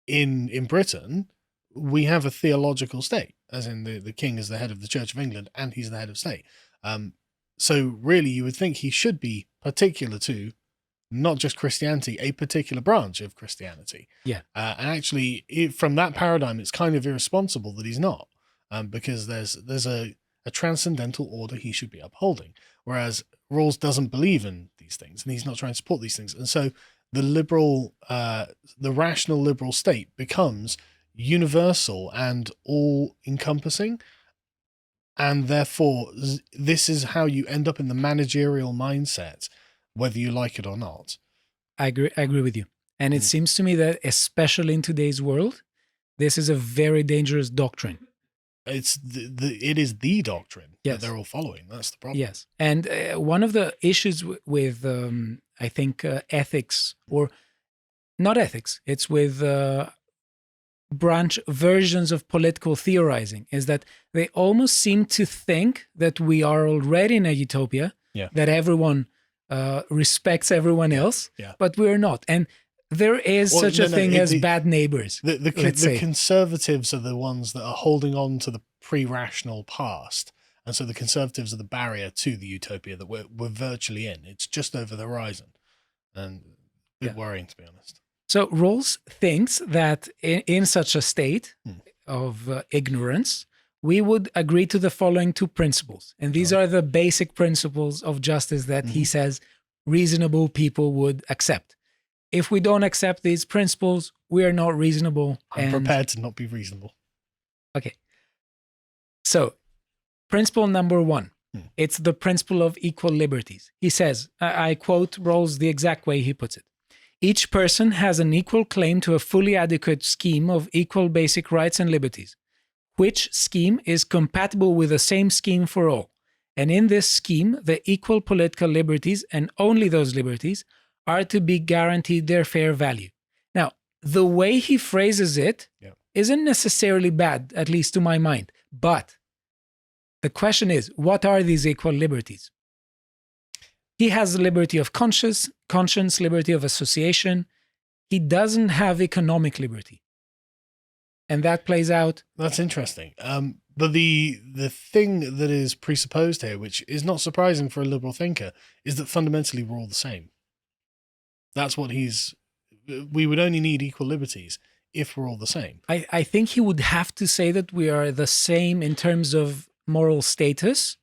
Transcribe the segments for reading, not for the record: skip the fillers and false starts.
in Britain, we have a theological state, as in the king is the head of the Church of England and he's the head of state. So really, you would think he should be particular to not just Christianity, a particular branch of Christianity. Yeah. And actually, from that paradigm, it's kind of irresponsible that he's not, because there's a transcendental order he should be upholding. Whereas Rawls doesn't believe in these things, and he's not trying to support these things. And so the rational liberal state becomes universal and all-encompassing. And therefore, this is how you end up in the managerial mindset, whether you like it or not. I agree with you. And it seems to me that, especially in today's world, this is a very dangerous doctrine. It is the doctrine Yes. that they're all following. That's the problem. Yes. And one of the issues with, I think, ethics, or not ethics, it's with branch versions of political theorizing, is that they almost seem to think that we are already in a utopia, that everyone respects everyone else, but we're not. And there is such a thing as bad neighbors. The conservatives are the ones that are holding on to the pre-rational past. And so the conservatives are the barrier to the utopia that we're virtually in. It's just over the horizon. And a bit worrying, to be honest. So Rawls thinks that in such a state of ignorance, we would agree to the following two principles. And these are the basic principles of justice that he says reasonable people would accept. If we don't accept these principles, we are not reasonable. I'm prepared to not be reasonable. Okay. So principle number one, it's the principle of equal liberties. He says, I quote Rawls the exact way he puts it. Each person has an equal claim to a fully adequate scheme of equal basic rights and liberties, which scheme is compatible with the same scheme for all. And in this scheme, the equal political liberties, and only those liberties, are to be guaranteed their fair value. Now, the way he phrases it isn't necessarily bad, at least to my mind. But the question is, what are these equal liberties? He has the liberty of conscience, liberty of association. He doesn't have economic liberty. And that plays out. That's interesting. But the thing that is presupposed here, which is not surprising for a liberal thinker, is that fundamentally we're all the same. That's what we would only need equal liberties if we're all the same. I think he would have to say that we are the same in terms of moral status.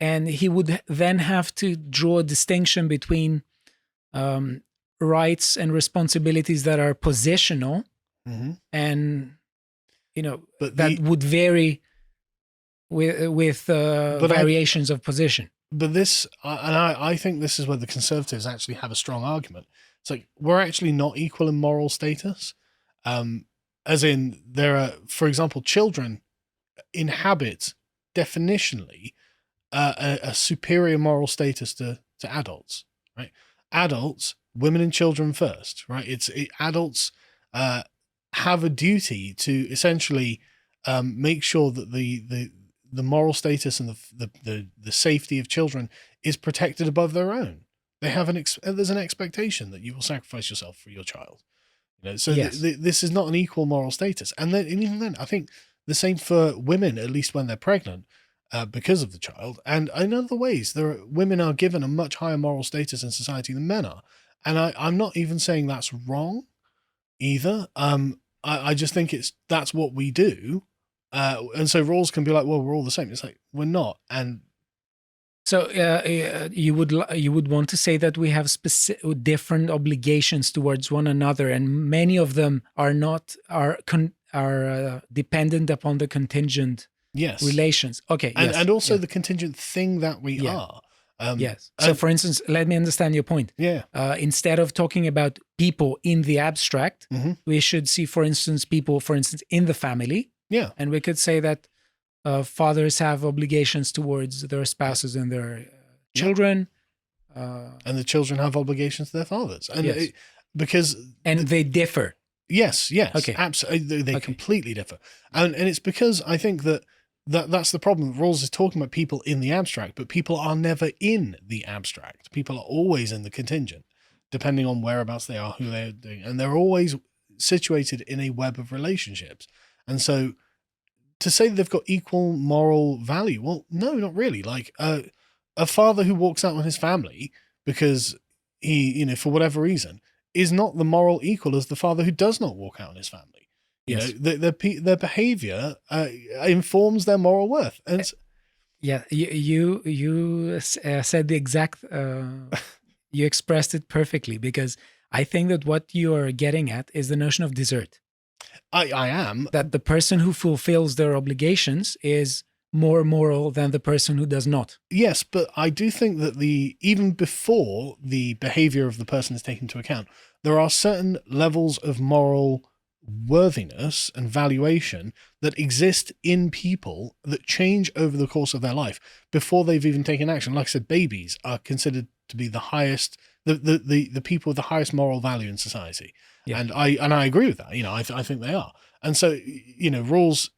And he would then have to draw a distinction between rights and responsibilities that are positional, and but that would vary with variations of position. But I think this is where the conservatives actually have a strong argument. It's like we're actually not equal in moral status, as in there are, for example, children inhabit definitionally a superior moral status to adults, right? Adults, women and children first, right? Adults have a duty to essentially make sure that the moral status and the safety of children is protected above their own. They have there's an expectation that you will sacrifice yourself for your child. So this is not an equal moral status. And even then, I think the same for women, at least when they're pregnant. Because of the child. And in other ways, women are given a much higher moral status in society than men are. And I'm not even saying that's wrong either. I just think that's what we do. And so Rawls can be like, well, we're all the same. It's like, we're not. And so you would want to say that we have different obligations towards one another, and many of them are dependent upon the contingent relations. Okay. And also the contingent thing that we are. Yes. So for instance, let me understand your point. Yeah. Instead of talking about people in the abstract, we should see, for instance, people, in the family. Yeah. And we could say that fathers have obligations towards their spouses and their children. And the children have obligations to their fathers. And they differ. Yes. Okay. Absolutely. They completely differ. And it's because I think that's the problem. Rawls is talking about people in the abstract, but people are never in the abstract. People are always in the contingent, depending on whereabouts they are, who they're doing. And they're always situated in a web of relationships. And so to say they've got equal moral value, well, no, not really. Like a father who walks out on his family because he, for whatever reason, is not the moral equal as the father who does not walk out on his family. Yes. Their behavior informs their moral worth. And yeah, you said the exact, you expressed it perfectly, because I think that what you are getting at is the notion of desert. I am. That the person who fulfills their obligations is more moral than the person who does not. Yes, but I do think that even before the behavior of the person is taken into account, there are certain levels of moral worthiness and valuation that exist in people that change over the course of their life before they've even taken action. Like I said, babies are considered to be the highest, the people with the highest moral value in society. Yeah. And I agree with that. I think they are. And so, Rawls,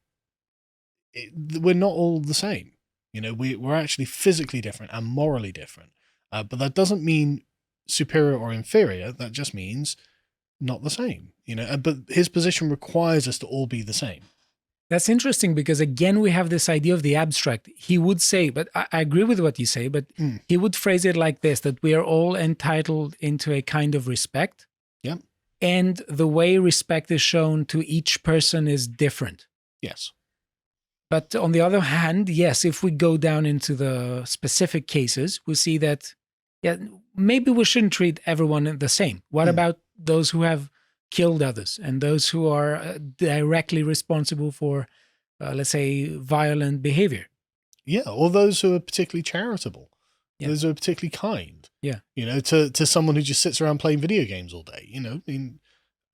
we're not all the same. We're actually physically different and morally different. But that doesn't mean superior or inferior. That just means not the same. But his position requires us to all be the same. That's interesting, because again, we have this idea of the abstract. He would say, but I agree with what you say, but he would phrase it like this, that we are all entitled into a kind of respect. Yeah. And the way respect is shown to each person is different. Yes. But on the other hand, yes, if we go down into the specific cases, we see that, maybe we shouldn't treat everyone the same. What about those who have killed others and those who are directly responsible for, let's say, violent behavior? Yeah, or those who are particularly charitable. Yeah. Those who are particularly kind. Yeah. To someone who just sits around playing video games all day.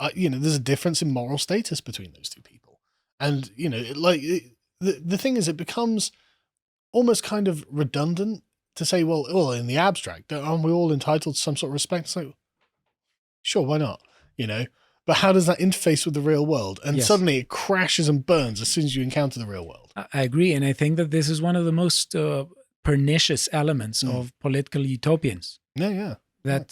There's a difference in moral status between those two people. And, the thing is, it becomes almost kind of redundant to say, well, in the abstract, aren't we all entitled to some sort of respect? It's like, sure, why not? But how does that interface with the real world? And suddenly it crashes and burns as soon as you encounter the real world. I agree. And I think that this is one of the most pernicious elements of political utopians. Yeah. That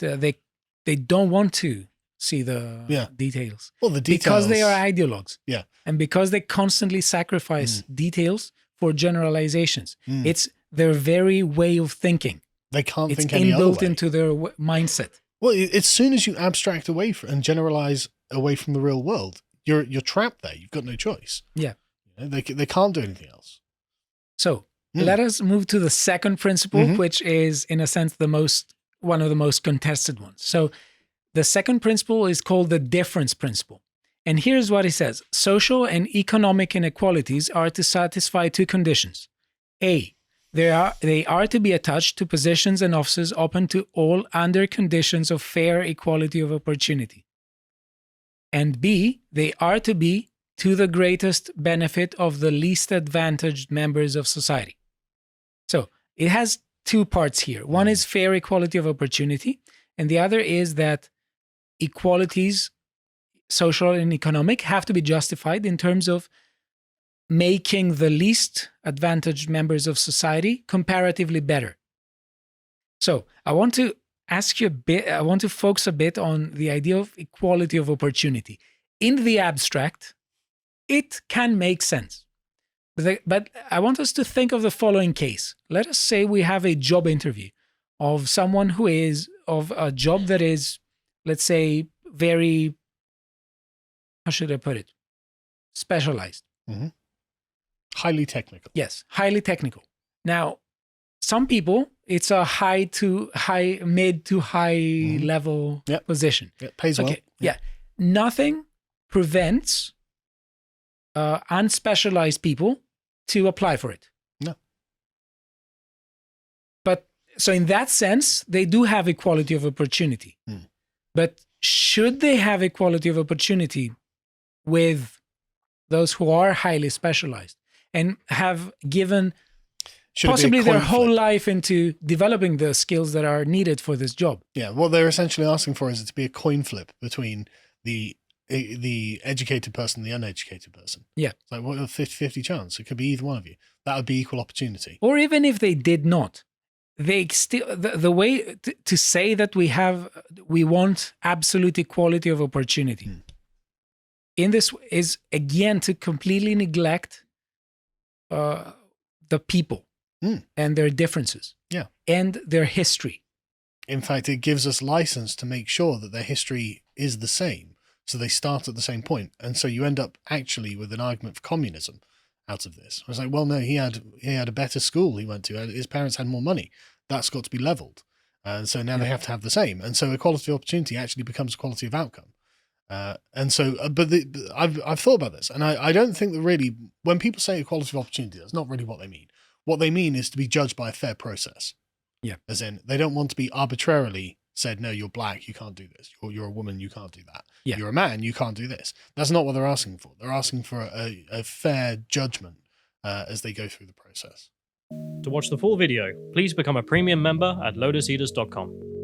they don't want to see the details. Well, the details. Because they are ideologues. Yeah. And because they constantly sacrifice details for generalizations. It's their very way of thinking. They can't think any other way. It's inbuilt into their mindset. Well, as soon as you abstract away and generalize away from the real world, you're trapped there. You've got no choice. Yeah. They can't do anything else. So let us move to the second principle, which is, in a sense, one of the most contested ones. So the second principle is called the difference principle. And here's what he says. Social and economic inequalities are to satisfy two conditions. A, they are to be attached to positions and offices open to all under conditions of fair equality of opportunity. And B, they are to be to the greatest benefit of the least advantaged members of society. So it has two parts here. One is fair equality of opportunity, and the other is that equalities, social and economic, have to be justified in terms of making the least advantaged members of society comparatively better. So I want to ask you a bit, I want to focus a bit on the idea of equality of opportunity. In the abstract, it can make sense. But I want us to think of the following case. Let us say we have a job interview of someone who is of a job that is, let's say, very, how should I put it? Specialized. Mm-hmm. Highly technical. Yes, highly technical. Now, some people, it's a mid to high level position. Yeah, pays well. Yeah. Nothing prevents unspecialized people to apply for it. No. But so in that sense, they do have equality of opportunity. But should they have equality of opportunity with those who are highly specialized and have given possibly their whole life into developing the skills that are needed for this job? Yeah, what they're essentially asking for is it to be a coin flip between the educated person and the uneducated person. Yeah. It's like, what a 50-50 chance? It could be either one of you. That would be equal opportunity. Or even if they did not, they still, the way to say that we want absolute equality of opportunity in this is again to completely neglect the people and their differences, and their history. In fact, it gives us license to make sure that their history is the same, so they start at the same point, and so you end up actually with an argument for communism out of this. I was like, well, no, he had a better school he went to. His parents had more money. That's got to be leveled, and so now they have to have the same. And so equality of opportunity actually becomes equality of outcome. And so, I've thought about this, and I don't think that really, when people say equality of opportunity, that's not really what they mean. What they mean is to be judged by a fair process. Yeah. As in, they don't want to be arbitrarily said, no, you're black, you can't do this. Or you're a woman, you can't do that. Yeah. You're a man, you can't do this. That's not what they're asking for. They're asking for a fair judgment as they go through the process. To watch the full video, please become a premium member at lotuseaters.com.